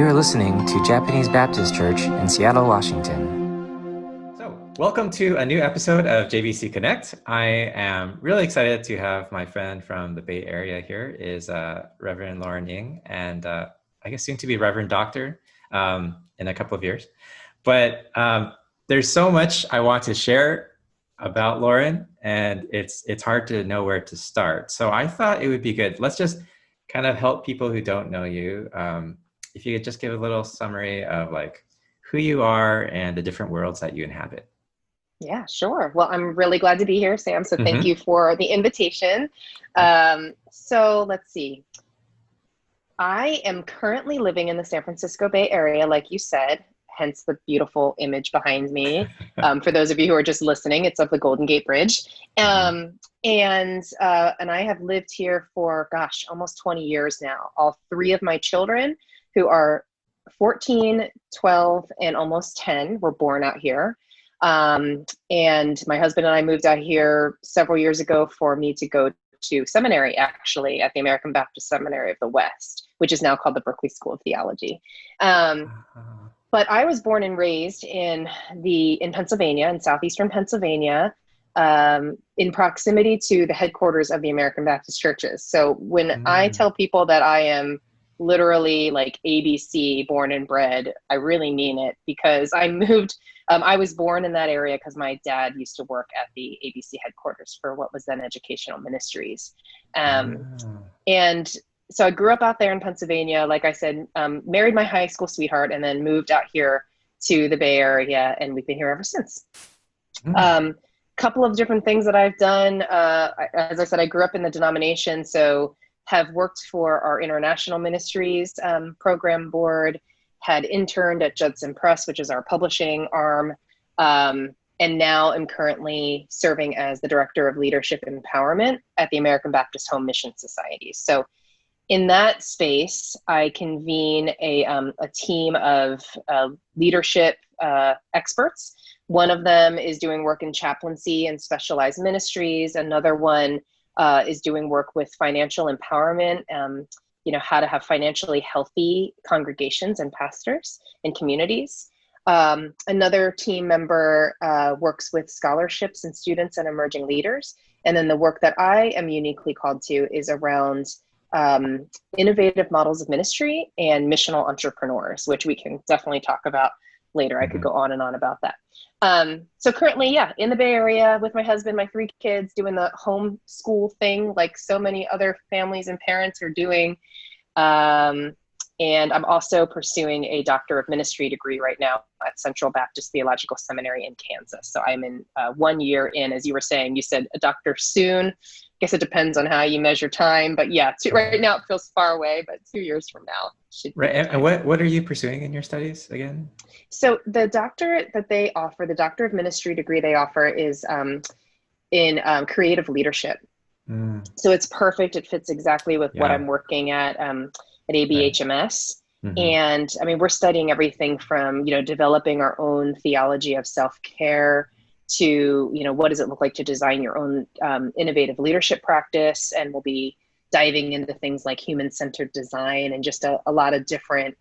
You're listening to Japanese Baptist Church in Seattle, Washington. So, welcome to a new episode of JBC Connect. I am really excited to have my friend from the Bay Area here is Reverend Lauren Ying, and I guess soon to be Reverend Doctor in a couple of years. But there's so much I want to share about Lauren, and it's hard to know where to start. So I thought it would be good. Let's just kind of help people who don't know you. If you could just give a little summary of like who you are and the different worlds that you inhabit. Yeah, sure. Well, I'm really glad to be here, Sam. So thank you for the invitation. So let's see. I am currently living in the San Francisco Bay Area, like you said, hence the beautiful image behind me. For those of you who are just listening, it's of the Golden Gate Bridge. And I have lived here for, gosh, almost 20 years now. All three of my children, who are 14, 12, and almost 10, were born out here. And my husband and I moved out here several years ago for me to go to seminary, actually, at the American Baptist Seminary of the West, which is now called the Berkeley School of Theology. But I was born and raised in Pennsylvania, in southeastern Pennsylvania, in proximity to the headquarters of the American Baptist churches. So when I tell people that I am literally like ABC, born and bred, I really mean it, because I moved, I was born in that area because my dad used to work at the ABC headquarters for what was then Educational Ministries. And so I grew up out there in Pennsylvania, like I said, married my high school sweetheart, and then moved out here to the Bay Area, and we've been here ever since. Couple of different things that I've done. As I said, I grew up in the denomination, so have worked for our international ministries program board, had interned at Judson Press, which is our publishing arm, and now am currently serving as the Director of Leadership Empowerment at the American Baptist Home Mission Society. So in that space, I convene a team of leadership experts. One of them is doing work in chaplaincy and specialized ministries. Another one is doing work with financial empowerment, how to have financially healthy congregations and pastors and communities. Another team member works with scholarships and students and emerging leaders. And then the work that I am uniquely called to is around innovative models of ministry and missional entrepreneurs, which we can definitely talk about later. I could go on and on about that. So currently, in the Bay Area with my husband, my three kids, doing the homeschool thing like so many other families and parents are doing. And I'm also pursuing a Doctor of Ministry degree right now at Central Baptist Theological Seminary in Kansas. So I'm in 1 year in, as you were saying, you said a doctor soon. I guess it depends on how you measure time, but right now it feels far away, but 2 years from now should be. Right. And what are you pursuing in your studies again? So the doctorate that they offer, the Doctor of Ministry degree they offer is in creative leadership. So it's perfect. It fits exactly with what I'm working at ABMS. Right. And I mean, we're studying everything from, developing our own theology of self-care to, what does it look like to design your own innovative leadership practice. And we'll be diving into things like human-centered design and just a lot of different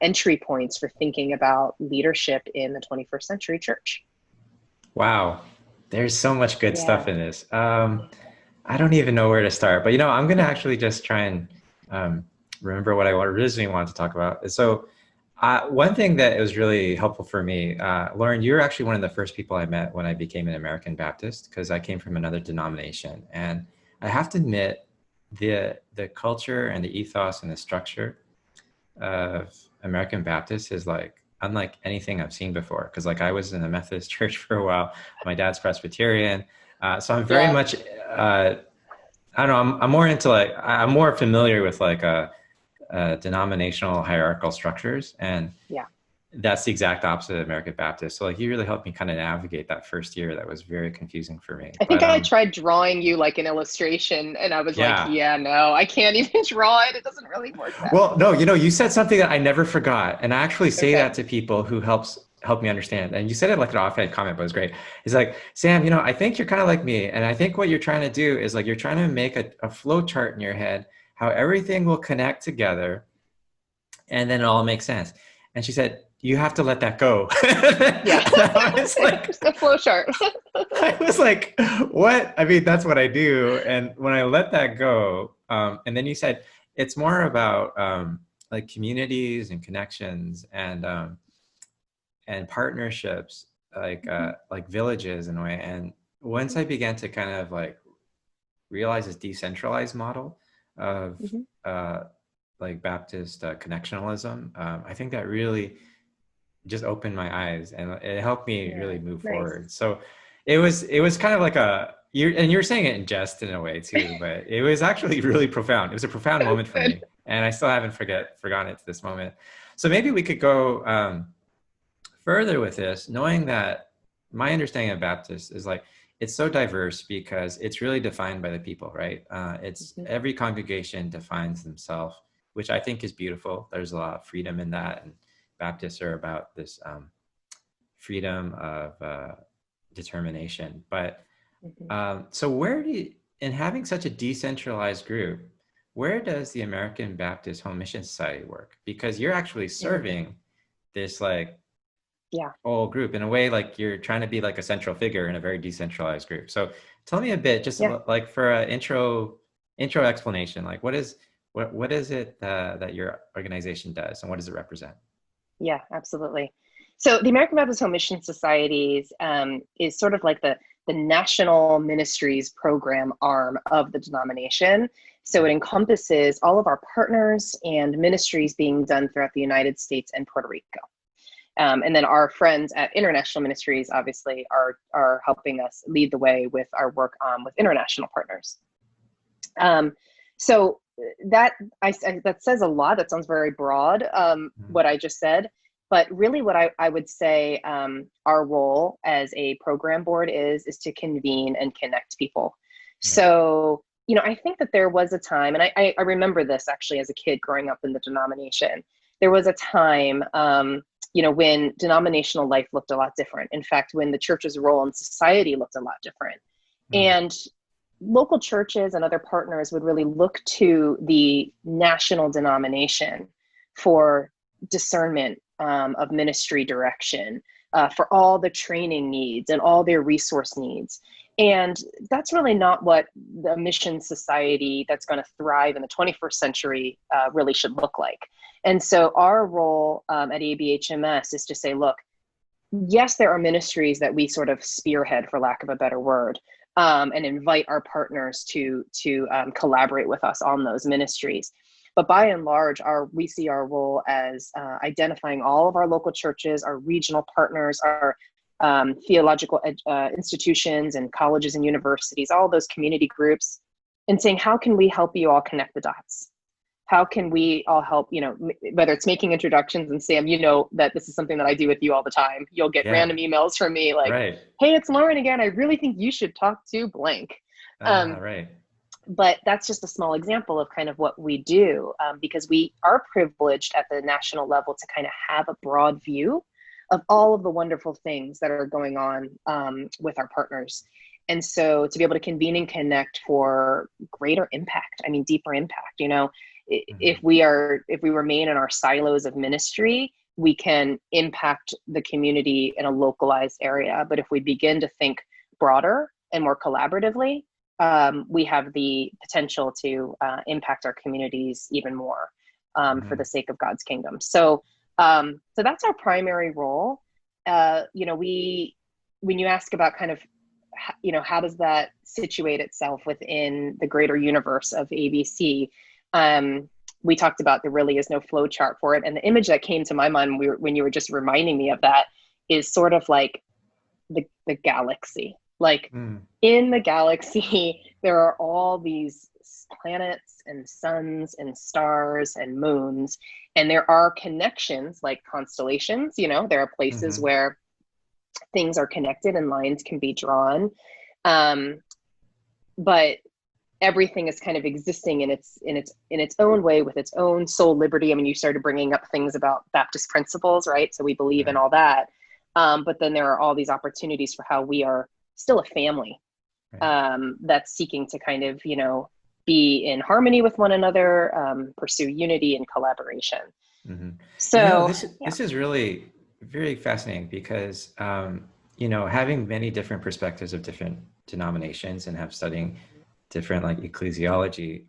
entry points for thinking about leadership in the 21st century church. Wow. There's so much good stuff in this. I don't even know where to start, but, I'm going to actually just try and remember what I originally wanted to talk about. So one thing that was really helpful for me, Lauren, you're actually one of the first people I met when I became an American Baptist, because I came from another denomination. And I have to admit, the culture and the ethos and the structure of American Baptist is like unlike anything I've seen before. Because I was in a Methodist church for a while. My dad's Presbyterian. So I'm very much, I don't know, I'm more into I'm more familiar with denominational hierarchical structures. And that's the exact opposite of American Baptist. So you really helped me kind of navigate that first year. That was very confusing for me. I think I tried drawing you like an illustration, and I was no, I can't even draw it. It doesn't really work that well, no, you said something that I never forgot. And I actually say that to people who help me understand. And you said it like an offhand comment, but it was great. It's like, Sam, I think you're kind of like me. And I think what you're trying to do is you're trying to make a flow chart in your head, how everything will connect together And then it all makes sense. And she said, you have to let that go. Yeah. I was like, Just a flow chart. I was like, what? I mean, that's what I do. And when I let that go, and then you said, it's more about like communities and connections and partnerships, like villages in a way. And once I began to kind of like realize this decentralized model of like Baptist connectionalism, I think that really just opened my eyes, and it helped me really move forward. So it was kind of like you're saying it in jest in a way too, but it was actually really profound. It was a profound moment for me, and I still haven't forgotten it to this moment. So maybe we could go further with this, knowing that my understanding of Baptist is like, it's so diverse because it's really defined by the people, right? It's every congregation defines themselves, which I think is beautiful. There's a lot of freedom in that, and Baptists are about this freedom of determination. But so where in having such a decentralized group, where does the American Baptist Home Mission Society work? Because you're actually serving this like whole group in a way, like you're trying to be like a central figure in a very decentralized group. So tell me a bit, just like for an intro explanation, like what is it that your organization does, and what does it represent? Yeah, absolutely. So the American Baptist Home Mission Societies is sort of like the national ministries program arm of the denomination. So it encompasses all of our partners and ministries being done throughout the United States and Puerto Rico. And then our friends at International Ministries obviously are helping us lead the way with our work with international partners. So that says a lot. That sounds very broad, what I just said. But really what I would say our role as a program board is to convene and connect people. So, I think that there was a time, and I remember this actually as a kid growing up in the denomination. There was a time, when denominational life looked a lot different. In fact, when the church's role in society looked a lot different. And local churches and other partners would really look to the national denomination for discernment of ministry direction, for all the training needs and all their resource needs. And that's really not what the mission society that's going to thrive in the 21st century really should look like. And so our role at ABHMS is to say, look, yes, there are ministries that we sort of spearhead, for lack of a better word, and invite our partners to collaborate with us on those ministries. But by and large, we see our role as identifying all of our local churches, our regional partners, our theological institutions and colleges and universities, all those community groups, and saying, how can we help you all connect the dots? How can we all help, whether it's making introductions, and Sam, that this is something that I do with you all the time. You'll get random emails from me like, hey, it's Lauren again. I really think you should talk to blank. But that's just a small example of kind of what we do, because we are privileged at the national level to kind of have a broad view of all of the wonderful things that are going on with our partners. And so to be able to convene and connect for greater impact, deeper impact, if we remain in our silos of ministry, we can impact the community in a localized area. But if we begin to think broader and more collaboratively, we have the potential to impact our communities even more for the sake of God's kingdom. So that's our primary role. When you ask about kind of, how does that situate itself within the greater universe of ABC? We talked about there really is no flow chart for it. And the image that came to my mind when you were just reminding me of that is sort of like the galaxy. Like in the galaxy, there are all these planets and suns and stars and moons, and there are connections like constellations. There are places where things are connected and lines can be drawn, but everything is kind of existing in its own way with its own soul liberty. You started bringing up things about Baptist principles, right? So we believe in all that, but then there are all these opportunities for how we are still a family that's seeking to kind of, be in harmony with one another, pursue unity and collaboration. Mm-hmm. So This is really very fascinating because having many different perspectives of different denominations and have studying different like ecclesiology,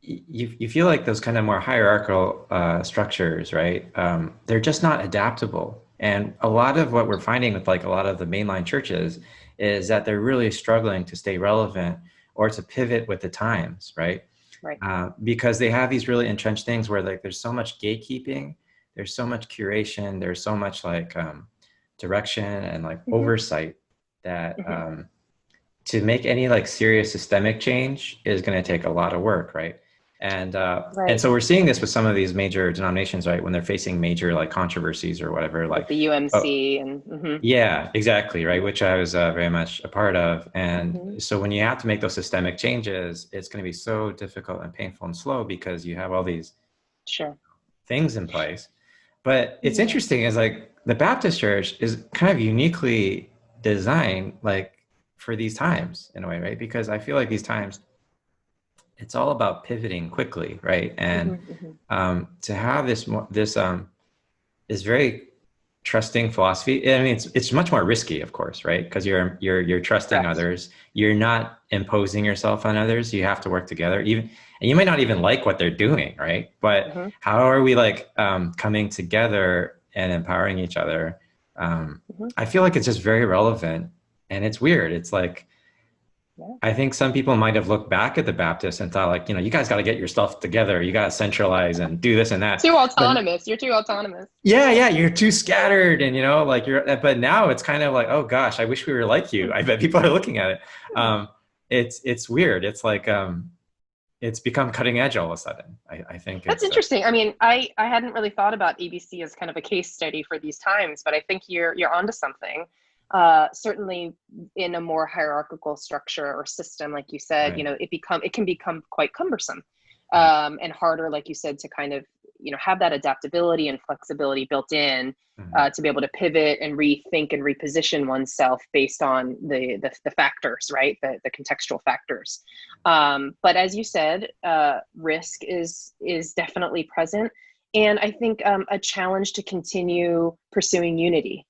you feel like those kind of more hierarchical structures, right? They're just not adaptable. And a lot of what we're finding with like a lot of the mainline churches is that they're really struggling to stay relevant or to pivot with the times, right? right. Because they have these really entrenched things where like there's so much gatekeeping, there's so much curation, there's so much like direction and like oversight that to make any like serious systemic change is going to take a lot of work, right? And so we're seeing this with some of these major denominations, right? When they're facing major like controversies or whatever, like the UMC and yeah, exactly, right. Which I was very much a part of. And so when you have to make those systemic changes, it's going to be so difficult and painful and slow because you have all these things in place. But it's interesting is like the Baptist Church is kind of uniquely designed like for these times in a way, right? Because I feel like these times, it's all about pivoting quickly, right? And to have this very trusting philosophy. I mean, it's much more risky, of course, right? Because you're trusting others. You're not imposing yourself on others. You have to work together. And you might not even like what they're doing, right? But how are we like coming together and empowering each other? I feel like it's just very relevant, and it's weird. It's like I think some people might have looked back at the Baptists and thought like, you guys got to get your stuff together. You got to centralize and do this and that. Too autonomous. You're too autonomous. Yeah. You're too scattered and, but now it's kind of like, oh gosh, I wish we were like you. I bet people are looking at it. It's weird. It's like, it's become cutting edge all of a sudden. I think that's interesting. I mean, I hadn't really thought about ABC as kind of a case study for these times, but I think you're onto something. Certainly in a more hierarchical structure or system, like you said, it can become quite cumbersome and harder, like you said, to kind of, have that adaptability and flexibility built in to be able to pivot and rethink and reposition oneself based on the factors, right? The contextual factors. But as you said, risk is definitely present. And I think a challenge to continue pursuing unity.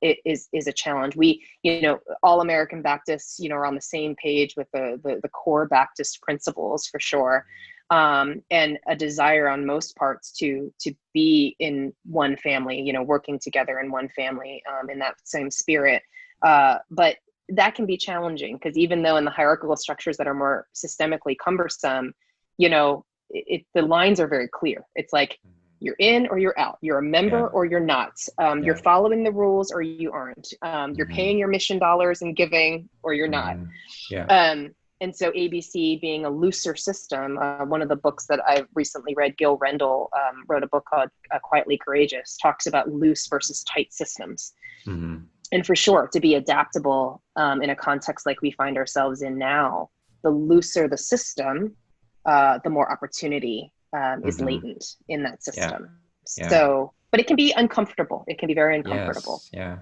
It is a challenge. We, all American Baptists, are on the same page with the core Baptist principles for sure, and a desire on most parts to be in one family, working together in one family in that same spirit. But that can be challenging because even though in the hierarchical structures that are more systemically cumbersome, the lines are very clear. It's like, you're in or you're out. You're a member or you're not. You're following the rules or you aren't. You're paying your mission dollars and giving or you're not. And so ABC being a looser system, one of the books that I've recently read, Gil Rendell wrote a book called Quietly Courageous, talks about loose versus tight systems. And for sure, to be adaptable in a context like we find ourselves in now, the looser the system, the more opportunity is latent in that system. So, but it can be uncomfortable. It can be very uncomfortable. Yes, yeah.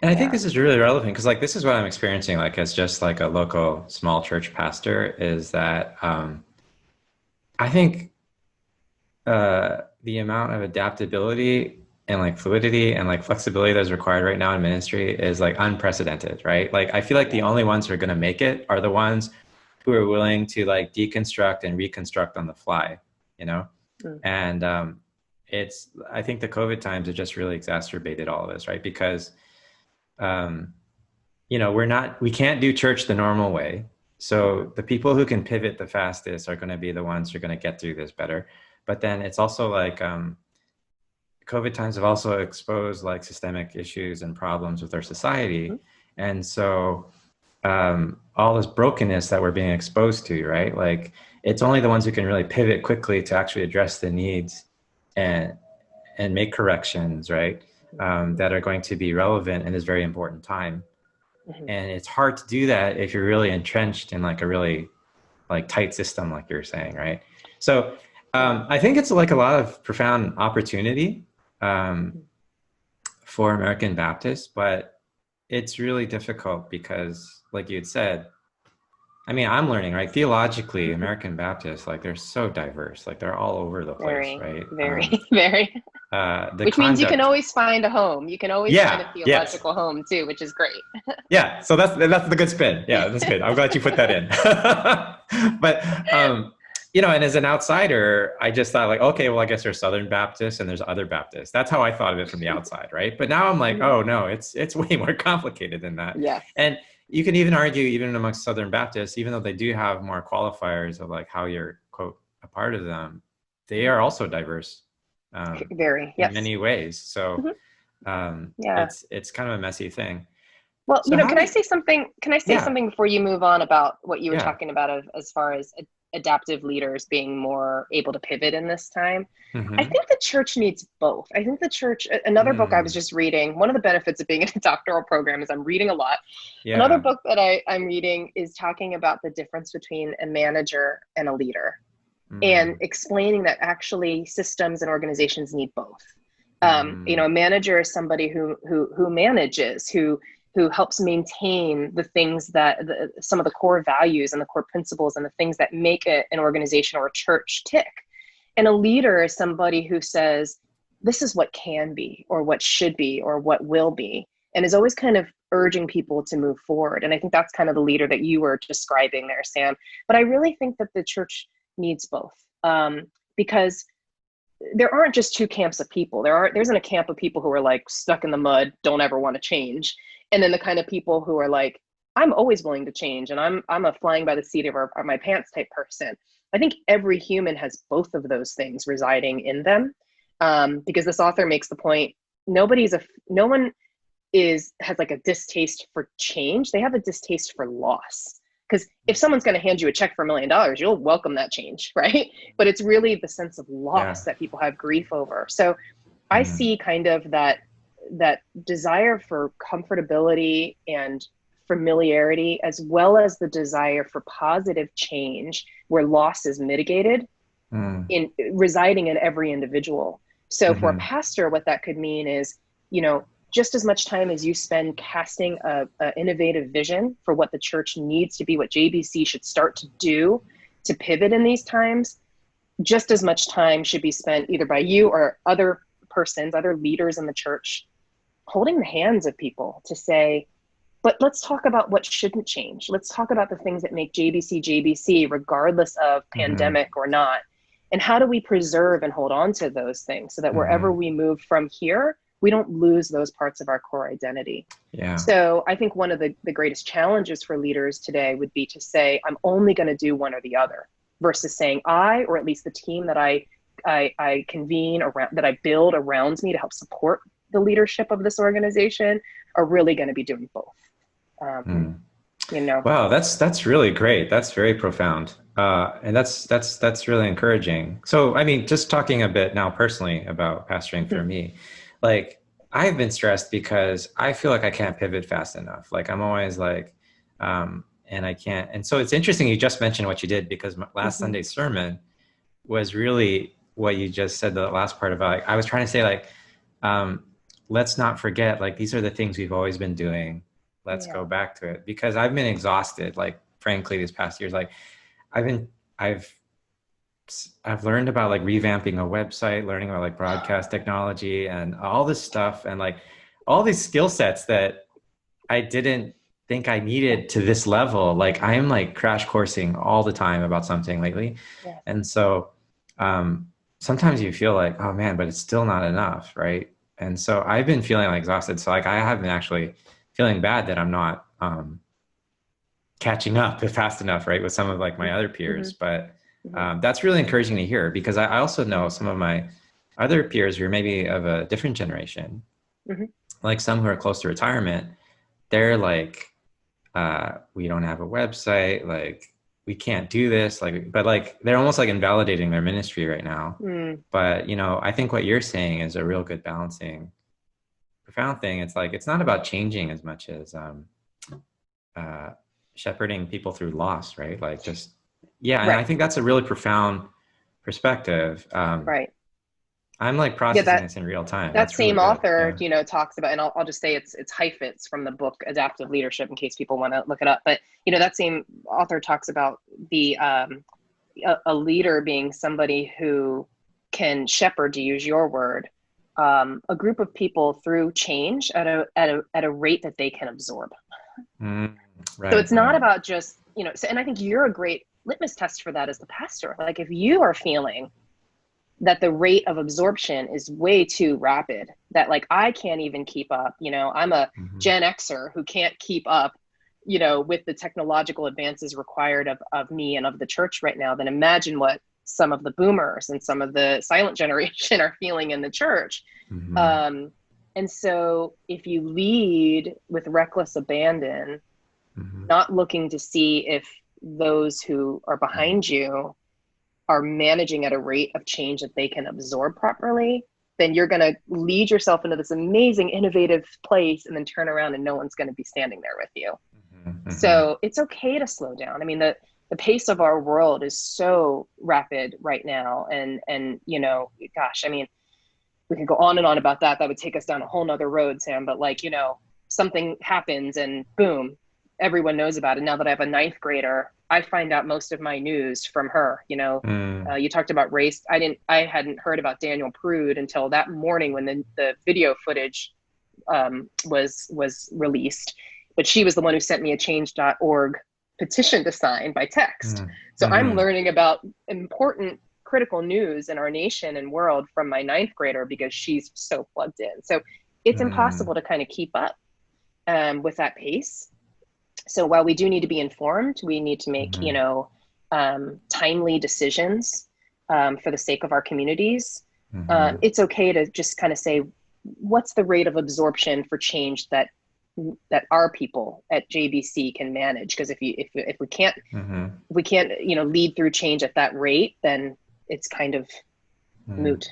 And I think this is really relevant because like, this is what I'm experiencing, like as just like a local small church pastor is that I think the amount of adaptability and like fluidity and like flexibility that's required right now in ministry is like unprecedented, right? Like, I feel like the only ones who are going to make it are the ones who are willing to like deconstruct and reconstruct on the fly. And I think the COVID times have just really exacerbated all of this, right? Because, we can't do church the normal way. So the people who can pivot the fastest are going to be the ones who are going to get through this better. But then it's also like, COVID times have also exposed like systemic issues and problems with our society. And so, all this brokenness that we're being exposed to, right? Like, it's only the ones who can really pivot quickly to actually address the needs and make corrections, right? That are going to be relevant in this very important time. And it's hard to do that if you're really entrenched in like a really like tight system, like you're saying, right? So I think it's like a lot of profound opportunity for American Baptists, but it's really difficult because, like you had said, I mean, I'm learning, right? Theologically, American Baptists, like they're so diverse, like they're all over the place, Very, right? very, very. The Which means you can conduct. always find a home. You can always find a Yeah, yes. theological home too, which is great. Yeah, so that's the good spin. Yeah, that's good. I'm glad you put that in. But and as an outsider, I just thought like, okay, well, I guess there's Southern Baptists and there's other Baptists. That's how I thought of it from the outside, right? But now I'm like, oh no, it's way more complicated than that. Yes. And you can even argue, even amongst Southern Baptists, even though they do have more qualifiers of like how you're quote a part of them, they are also diverse Very, in many ways. So yeah. it's kind of a messy thing. Well, So can I say something? Can I say something before you move on about what you were talking about as far as adaptive leaders being more able to pivot in this time? I think the church needs both. I think the church, another book I was just reading, one of the benefits of being in a doctoral program is I'm reading a lot. Yeah. Another book that I'm reading is talking about the difference between a manager and a leader and explaining that actually systems and organizations need both. A manager is somebody who manages, who helps maintain the things that some of the core values and the core principles and the things that make an organization or a church tick. And a leader is somebody who says, this is what can be, or what should be, or what will be, and is always kind of urging people to move forward. And I think that's kind of the leader that you were describing there, Sam. But I really think that the church needs both, because there aren't just two camps of people. There isn't a camp of people who are like stuck in the mud, don't ever want to change. And then the kind of people who are like, I'm always willing to change, and I'm a flying by the seat of my pants type person. I think every human has both of those things residing in them, because this author makes the point, no one has like a distaste for change. They have a distaste for loss. Because if someone's going to hand you a check for $1 million, you'll welcome that change, right? But it's really the sense of loss that people have grief over. So I see kind of that desire for comfortability and familiarity, as well as the desire for positive change where loss is mitigated in residing in every individual. So for a pastor, what that could mean is, just as much time as you spend casting a innovative vision for what the church needs to be, what JBC should start to do to pivot in these times, just as much time should be spent either by you or other persons, other leaders in the church, holding the hands of people to say, but let's talk about what shouldn't change. Let's talk about the things that make JBC, regardless of pandemic or not. And how do we preserve and hold on to those things so that wherever we move from here, we don't lose those parts of our core identity. Yeah. So I think one of the greatest challenges for leaders today would be to say, I'm only going to do one or the other, versus saying or at least the team that I convene around, that I build around me to help support the leadership of this organization, are really going to be doing both. Wow, that's really great. That's very profound. And that's really encouraging. So, I mean, just talking a bit now personally about pastoring for me, like I've been stressed because I feel like I can't pivot fast enough. Like I'm always like, and I can't. And so it's interesting you just mentioned what you did, because my last Sunday's sermon was really what you just said, the last part about, like, I was trying to say like, let's not forget, like, these are the things we've always been doing. Let's go back to it, because I've been exhausted. Like, frankly, these past years, like I've learned about like revamping a website, learning about like broadcast technology and all this stuff, and like all these skill sets that I didn't think I needed to this level. Like I am like crash coursing all the time about something lately. Yeah. And so sometimes you feel like, oh man, but it's still not enough, right? And so I've been feeling like exhausted. So like I have been actually feeling bad that I'm not catching up fast enough, right, with some of like my other peers. But that's really encouraging to hear, because I also know some of my other peers who are maybe of a different generation, like some who are close to retirement. They're like, we don't have a website, like we can't do this, like, but like they're almost like invalidating their ministry right now. But I think what you're saying is a real good balancing, profound thing. It's like, it's not about changing as much as shepherding people through loss, right? Like just, and I think that's a really profound perspective. Right. I'm like Yeah, processing this in real time. that That's really same good. author, Yeah. you know, talks about, and I'll just say it's hyphens from the book Adaptive Leadership in case people want to look it up. But, you know, that same author talks about the a leader being somebody who can shepherd, to use your word, a group of people through change at a rate that they can absorb. Right, So it's not right. about just, you know, so, and I think you're a great litmus test for that as the pastor. Like if you are feeling that the rate of absorption is way too rapid, that like I can't even keep up, you know, I'm a Gen Xer who can't keep up, you know, with the technological advances required of me and of the church right now, then imagine what some of the boomers and some of the silent generation are feeling in the church. And so if you lead with reckless abandon, not looking to see if those who are behind you are managing at a rate of change that they can absorb properly, then you're going to lead yourself into this amazing, innovative place and then turn around and no one's going to be standing there with you. So it's okay to slow down. I mean, the pace of our world is so rapid right now. And, you know, gosh, I mean, we could go on and on about that. That would take us down a whole nother road, Sam. But like, you know, something happens and boom, everyone knows about it. Now that I have a 9th grader, I find out most of my news from her. You know, you talked about race. I hadn't heard about Daniel Prude until that morning when the video footage was released. But she was the one who sent me a change.org petition to sign by text. So I'm learning about important critical news in our nation and world from my 9th grader because she's so plugged in. So it's impossible to kind of keep up with that pace. So while we do need to be informed, we need to make, you know, timely decisions for the sake of our communities. It's okay to just kind of say, what's the rate of absorption for change that our people at JBC can manage? Because if we can't, you know, lead through change at that rate, then it's kind of moot.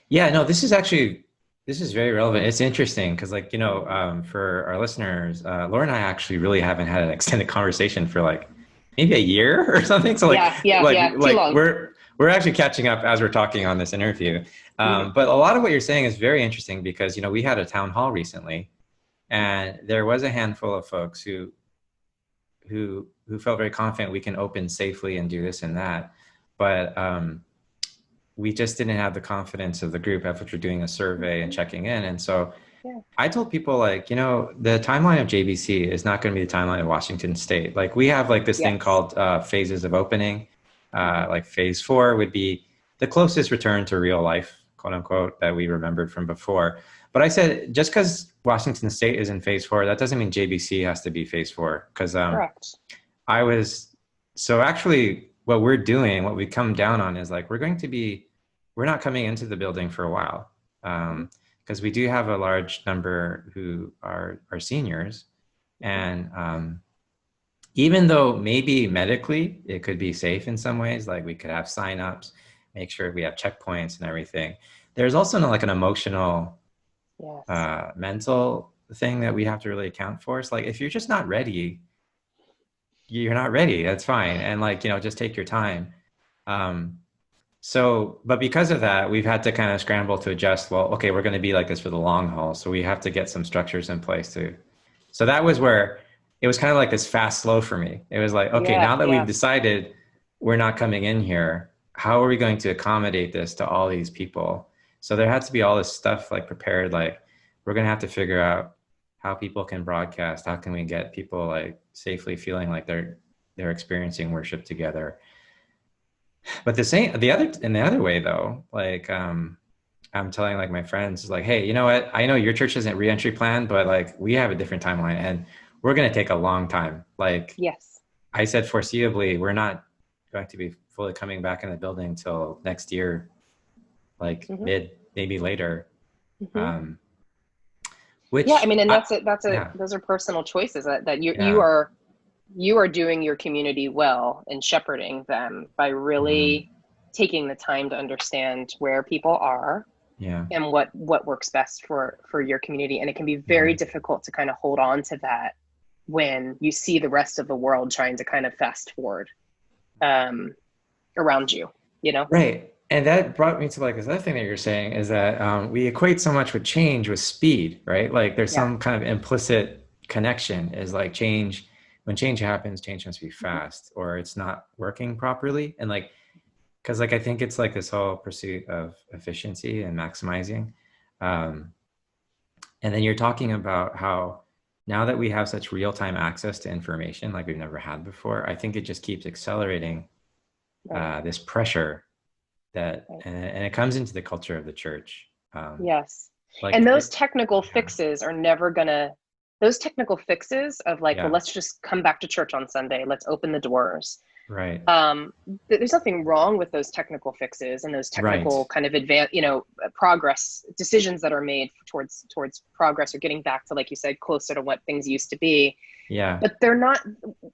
Yeah, no, this is very relevant. It's interesting because, like, you know, for our listeners, Laura and I actually really haven't had an extended conversation for like maybe a year or something. So like, Too long. we're actually catching up as we're talking on this interview. But a lot of what you're saying is very interesting because, you know, we had a town hall recently, and there was a handful of folks who felt very confident we can open safely and do this and that, but we just didn't have the confidence of the group after doing a survey and checking in. And so I told people, like, you know, the timeline of JBC is not going to be the timeline of Washington State. Like, we have like this thing called phases of opening. Like phase 4 would be the closest return to real life, quote unquote, that we remembered from before. But I said, just because Washington State is in phase 4, that doesn't mean JBC has to be phase 4. Because so actually what we're doing, what we come down on is like, we're not coming into the building for a while. Because we do have a large number who are seniors. And even though maybe medically it could be safe in some ways, like we could have signups, make sure we have checkpoints and everything, there's also like an emotional, mental thing that we have to really account for. So like, if you're just not ready, you're not ready. That's fine. And like, you know, just take your time. But because of that, we've had to kind of scramble to adjust. Well, okay, we're going to be like this for the long haul. So we have to get some structures in place too. So that was where it was kind of like this fast, slow for me. It was like, okay, now that we've decided we're not coming in here, how are we going to accommodate this to all these people? So there had to be all this stuff like prepared. Like, we're going to have to figure out how people can broadcast. How can we get people like safely feeling like they're experiencing worship together? But the other way though, like, I'm telling like my friends, like, hey, you know what? I know your church isn't reentry plan, but like we have a different timeline and we're going to take a long time. Like, I said, foreseeably, we're not going to be fully coming back in the building until next year, like mid, maybe later. Which I mean, and those are personal choices that you are doing your community well and shepherding them by really taking the time to understand where people are and what works best for your community. And it can be very difficult to kind of hold on to that when you see the rest of the world trying to kind of fast forward around you, you know? Right. And that brought me to like this other thing that you're saying is that we equate so much with change with speed, right? Like there's Yeah. some kind of implicit connection is like change, when change happens, change must be Mhm. fast or it's not working properly. And like, because like I think it's like this whole pursuit of efficiency and maximizing. Um, and then you're talking about how now that we have such real-time access to information like we've never had before, I think it just keeps accelerating Right. this pressure that, Right. and it comes into the culture of the church. Yes. And Like, those technical yeah, fixes are never gonna, those technical fixes of like, well, yeah, let's just come back to church on Sunday. Let's open the doors. right, Um, there's nothing wrong with those technical fixes and those technical right, kind of progress decisions that are made towards progress or getting back to, like you said, closer to what things used to be. yeah, But they're not,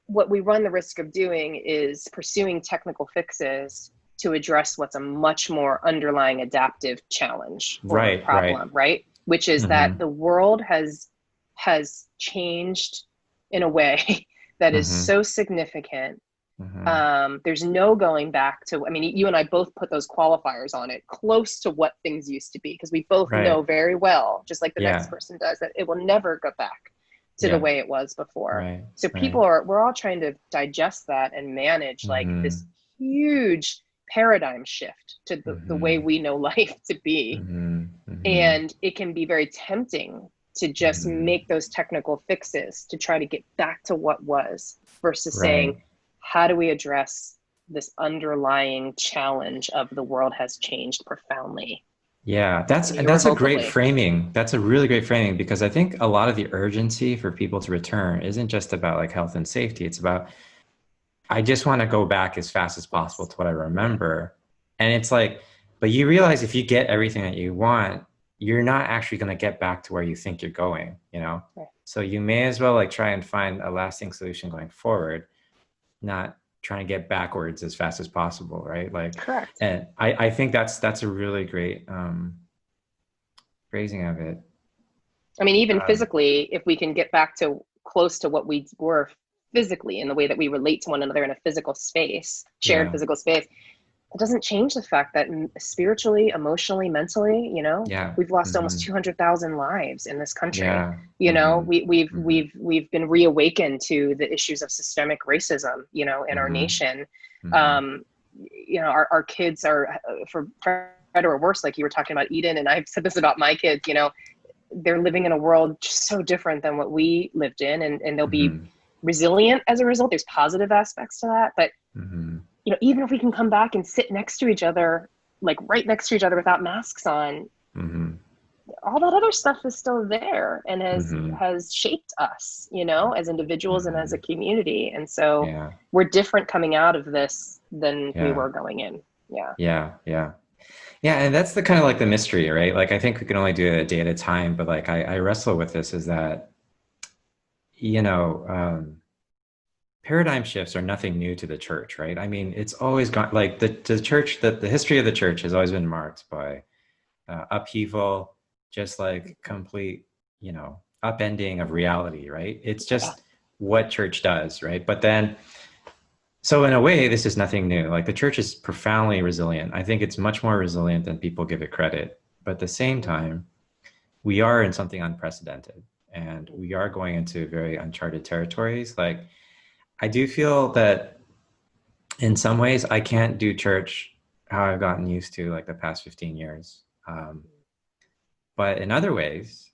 what we run the risk of doing is pursuing technical fixes to address what's a much more underlying adaptive challenge or right, right. problem, right? Which is that Mm-hmm, the world has changed in a way that is mm-hmm, so significant. mm-hmm. There's no going back to, I mean, you and I both put those qualifiers on it, close to what things used to be, because we both know Right. very well, just like the next Yeah, person does, that it will never go back to the yeah, way it was before. right, So right. we're all trying to digest that and manage like Mm-hmm, this huge paradigm shift to the way mm-hmm, we know life to be. mm-hmm, mm-hmm, And it can be very tempting to just mm-hmm. make those technical fixes to try to get back to what was versus saying, Right. how do we address this underlying challenge of the world has changed profoundly Yeah, and that's a great irrevocably? framing. That's a really great framing because I think a lot of the urgency for people to return isn't just about like health and safety. It's about I just want to go back as fast as possible Yes. to what I remember. And it's like, but you realize if you get everything that you want, you're not actually going to get back to where you think you're going, you know? Right. So you may as well like try and find a lasting solution going forward, not trying to get backwards as fast as possible, right? Like, Correct. and I think that's a really great phrasing of it. I mean, even Um, physically, if we can get back to close to what we were physically in the way that we relate to one another in a physical space, shared yeah, physical space, it doesn't change the fact that spiritually, emotionally, mentally, yeah, we've lost almost hmm 200,000 lives in this country. yeah, hmm hmm We've been reawakened to the issues of systemic racism, in our hmm nation. hmm Um, our kids are, for better or worse, like you were talking about Eden, and I've said this about my kids, they're living in a world so different than what we lived in, and they'll be hmm resilient as a result. There's positive aspects to that, but hmm even if we can come back and sit next to each other, like right next to each other without masks on, hmm all that other stuff is still there and has hmm has shaped us, as individuals and as a hmm community. And so Yeah, we're different coming out of this than we yeah, were going in. Yeah. yeah, yeah. Yeah, and that's the kind of like the mystery, right? Like I think we can only do it a day at a time, but like I wrestle with this is that, you know, paradigm shifts are nothing new to the church, right? I mean, it's always gone like the church, the history of the church has always been marked by upheaval, just like complete, upending of reality, right? It's Yeah. just what church does, right? But then, so in a way, this is nothing new. Like the church is profoundly resilient. I think it's much more resilient than people give it credit. But at the same time, we are in something unprecedented and we are going into very uncharted territories. Like I do feel that in some ways I can't do church how I've gotten used to like the past 15 years. But in other ways,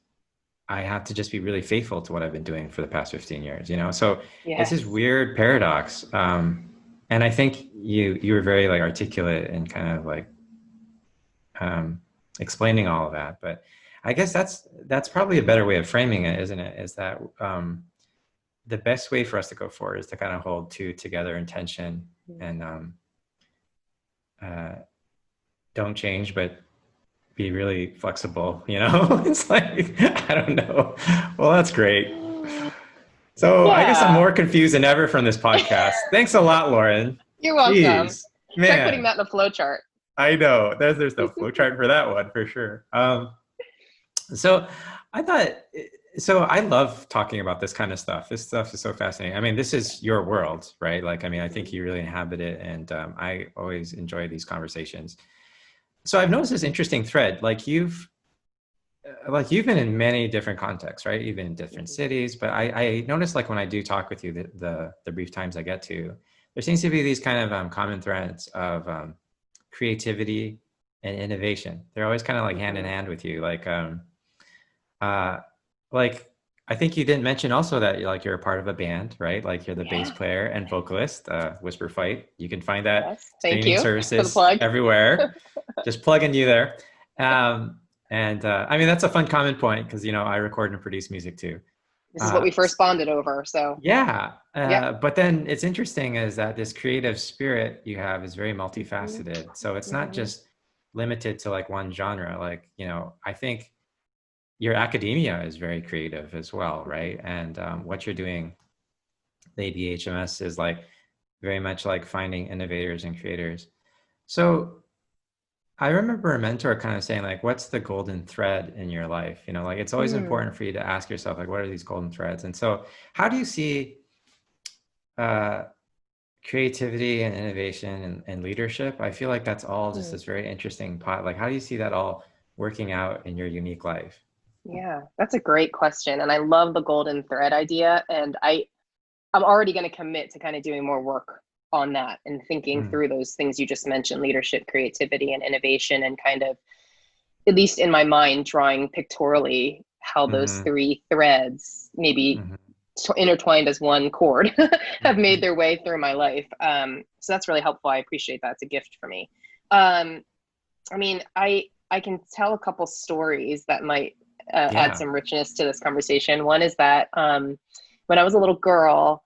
I have to just be really faithful to what I've been doing for the past 15 years, So it's this Yes. weird paradox. And I think you were very like articulate and kind of like um, explaining all of that. But I guess that's probably a better way of framing it, isn't it? Is that the best way for us to go forward is to kind of hold two together in tension and uh, don't change, but be really flexible, It's like, I don't know. Well, that's great. So I guess I'm Yeah. more confused than ever from this podcast. Thanks a lot, Lauren. You're welcome. Jeez, Try putting man, that in a flow chart. I know there's no flow chart for that one for sure. So I thought, so I love talking about this kind of stuff. This stuff is so fascinating. I mean, this is your world, right? Like, I mean, I think you really inhabit it, and I always enjoy these conversations. So I've noticed this interesting thread. Like you've been in many different contexts, right? You've been in different cities, but I noticed like when I do talk with you, the brief times I get to, there seems to be these kind of common threads of creativity and innovation. They're always kind of like hand in hand with you. Uh, like I think you didn't mention also that you're a part of a band, right? Like you're the bass player and vocalist, Whisper Fight. You can find that Yes, thank streaming you for the services plug. everywhere. Just plugging you there. And I mean, that's a fun common point because, I record and produce music too. This is what we first bonded over. So yeah. yeah. But then it's interesting is that this creative spirit you have is very multifaceted. So it's not just limited to like one genre. Like, I think your academia is very creative as well, right? And what you're doing, the ABHMS is like very much like finding innovators and creators. So I remember a mentor kind of saying like, what's the golden thread in your life? Like it's always important for you to ask yourself, like, what are these golden threads? And so how do you see creativity and innovation and leadership? I feel like that's all just this very interesting pot. Like, how do you see that all working out in your unique life? Yeah, that's a great question. And I love the golden thread idea. And I'm already going to commit to kind of doing more work on that and thinking through those things you just mentioned, leadership, creativity, and innovation, and kind of, at least in my mind, drawing pictorially how those three threads, maybe intertwined as one cord, have made their way through my life. So that's really helpful. I appreciate that. It's a gift for me. I mean, I can tell a couple stories that might add some richness to this conversation. One is that when I was a little girl,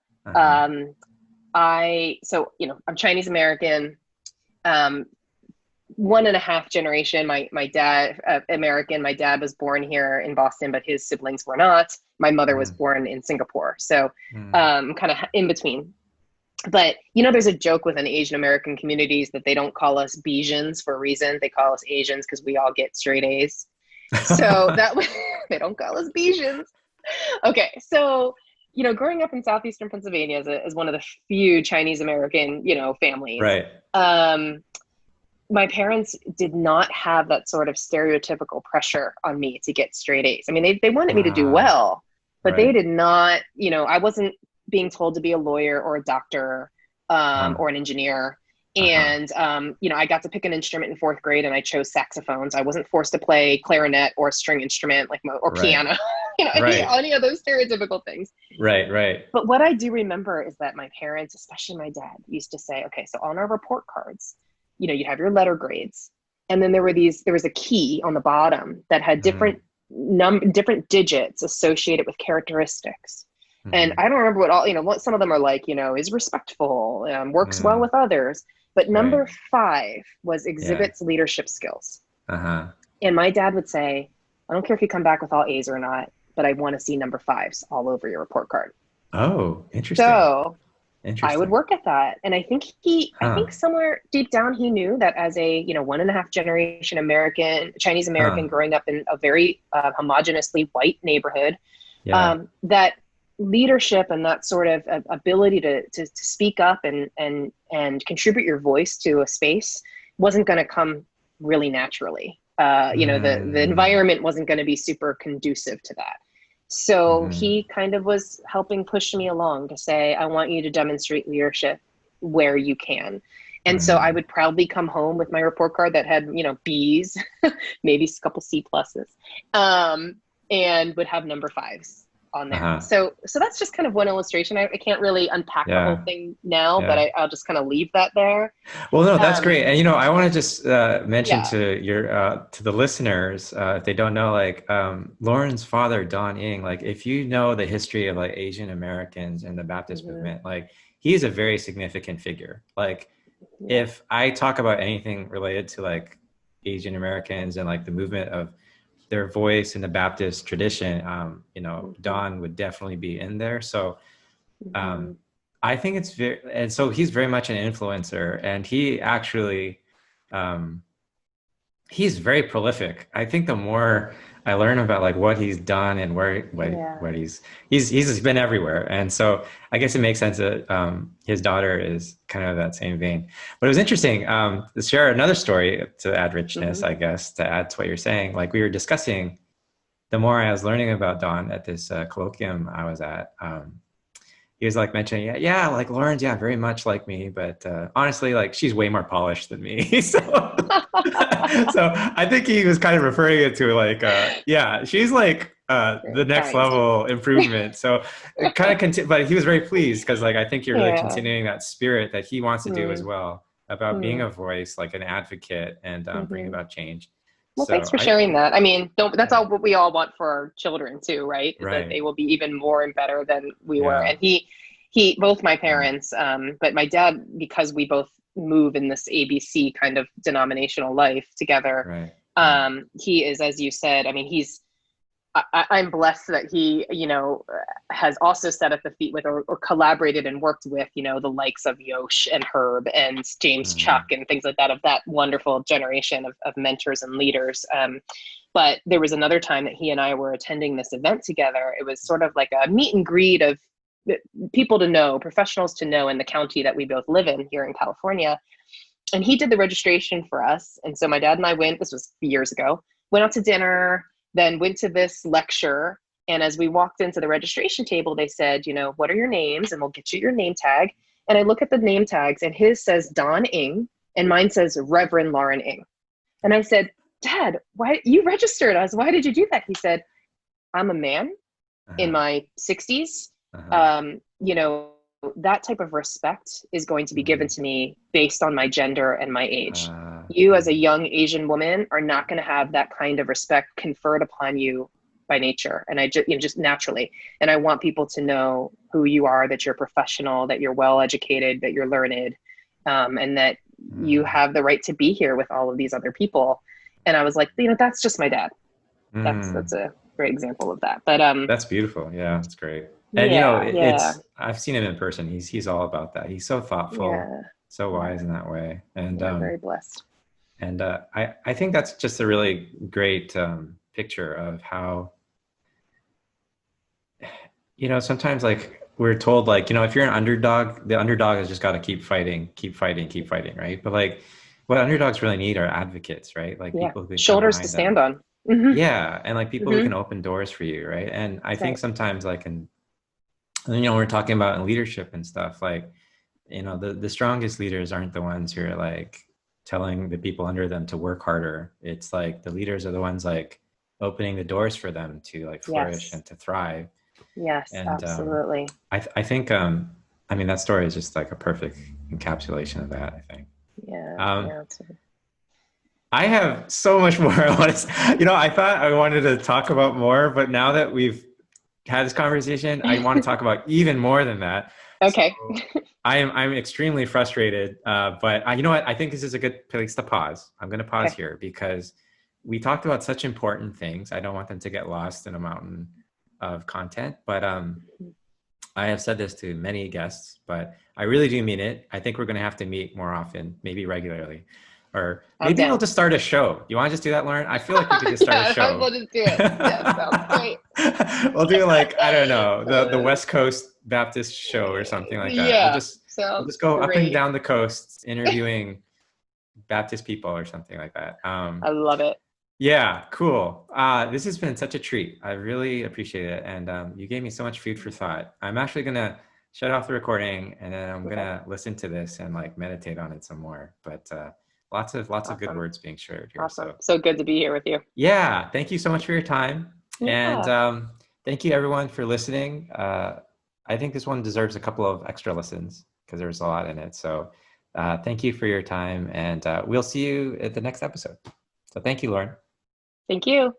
I'm Chinese American, 1.5 generation. My dad, American. My dad was born here in Boston, but his siblings were not. My mother was born in Singapore, so kind of in between. But there's a joke within Asian American communities that they don't call us Bajans for a reason. They call us Asians because we all get straight A's. So that they don't call us Bajans. Okay, so growing up in southeastern Pennsylvania as one of the few Chinese American families, right? My parents did not have that sort of stereotypical pressure on me to get straight A's. I mean, they wanted me to do well, but they did not. I wasn't being told to be a lawyer or a doctor or an engineer. And, I got to pick an instrument in 4th grade and I chose saxophones. I wasn't forced to play clarinet or a string instrument or piano, any of those stereotypical things. Right. But what I do remember is that my parents, especially my dad, used to say, okay, so on our report cards, you have your letter grades. And then there was a key on the bottom that had different digits associated with characteristics. And I don't remember what some of them are like, is respectful, works well with others. But number 5 was exhibits leadership skills. And my dad would say, I don't care if you come back with all A's or not, but I want to see number 5s all over your report card. Oh, interesting. So I would work at that. And I think I think somewhere deep down, he knew that as a, 1.5 generation Chinese American growing up in a very homogeneously white neighborhood, that leadership and that sort of ability to speak up and contribute your voice to a space wasn't going to come really naturally. The environment wasn't going to be super conducive to that. So he kind of was helping push me along to say, I want you to demonstrate leadership where you can. And so I would proudly come home with my report card that had, B's, maybe a couple C pluses, and would have number 5s on there. So that's just kind of one illustration. I can't really unpack the whole thing now, but I'll just kind of leave that there. Well, no, that's great. And, I want to just mention to your, to the listeners, if they don't know, like Lauren's father, Don Ing, like if you know the history of like Asian Americans and the Baptist movement, like he's a very significant figure. Like if I talk about anything related to like Asian Americans and like the movement of their voice in the Baptist tradition, Don would definitely be in there. So I think it's and so he's very much an influencer, and he actually, he's very prolific. I think the more I learn about like what he's done and what he's been everywhere. And so I guess it makes sense that his daughter is kind of that same vein. But it was interesting to share another story to add richness, I guess, to add to what you're saying. Like we were discussing, the more I was learning about Dawn at this colloquium I was at, he was like mentioning, yeah, like Lauren's, yeah, very much like me, but honestly, like she's way more polished than me. So, so I think he was kind of referring it to like, yeah, she's like the next level improvement. So it kind of but he was very pleased because like I think you're really continuing that spirit that he wants to do as well, about being a voice, like an advocate, and bringing about change. Well, thanks for sharing that. I mean, that's all what we all want for our children too, right? Is that they will be even more and better than we were. And he, both my parents, but my dad, because we both move in this ABC kind of denominational life together. He is, as you said, I mean, I'm blessed that he, has also sat at the feet with or collaborated and worked with, the likes of Yosh and Herb and James Chuck and things like that, of that wonderful generation of mentors and leaders. But there was another time that he and I were attending this event together. It was sort of like a meet and greet of people to know, professionals to know in the county that we both live in here in California. And he did the registration for us. And so my dad and I went, this was years ago, went out to dinner, then went to this lecture. And as we walked into the registration table, they said, what are your names? And we'll get you your name tag. And I look at the name tags and his says Don Ing and mine says Reverend Lauren Ing. And I said, Dad, why you registered us? Why did you do that? He said, I'm a man in my 60s. That type of respect is going to be given to me based on my gender and my age. You as a young Asian woman are not going to have that kind of respect conferred upon you by nature. And I just naturally, and I want people to know who you are, that you're professional, that you're well-educated, that you're learned, and that you have the right to be here with all of these other people. And I was like, that's just my dad. That's a great example of that. But that's beautiful. Yeah, that's great. And it's I've seen him in person. He's all about that. He's so thoughtful, so wise in that way. And very blessed. And I think that's just a really great picture of how, sometimes like we're told like, if you're an underdog, the underdog has just got to keep fighting, right? But like what underdogs really need are advocates, right? Like people who shoulders to stand on. Yeah, and like people who can open doors for you, right? And I think sometimes like we're talking about in leadership and stuff, like, the strongest leaders aren't the ones who are like telling the people under them to work harder. It's like the leaders are the ones like opening the doors for them to like flourish and to thrive. Yes, and, absolutely. I think, that story is just like a perfect encapsulation of that, I think. Yeah. I have so much more I want to, I thought I wanted to talk about more, but now that we've had this conversation, I want to talk about even more than that. Okay. So I'm extremely frustrated, but you know what? I think this is a good place to pause. I'm going to pause here because we talked about such important things. I don't want them to get lost in a mountain of content, but I have said this to many guests, but I really do mean it. I think we're going to have to meet more often, maybe regularly. Or maybe we'll just start a show. You want to just do that, Lauren? I feel like we could just start a show. We'll just do it. Yeah, sounds great. We'll do like, I don't know, the West Coast Baptist show or something like that. Yeah, we'll just go up and down the coast interviewing Baptist people or something like that. I love it. Yeah, cool. This has been such a treat. I really appreciate it. And you gave me so much food for thought. I'm actually going to shut off the recording and then I'm going to listen to this and like meditate on it some more. But lots of good words being shared here. Awesome. So good to be here with you. Yeah. Thank you so much for your time. Yeah. And thank you everyone for listening. I think this one deserves a couple of extra listens because there's a lot in it. So thank you for your time and we'll see you at the next episode. So thank you, Lauren. Thank you.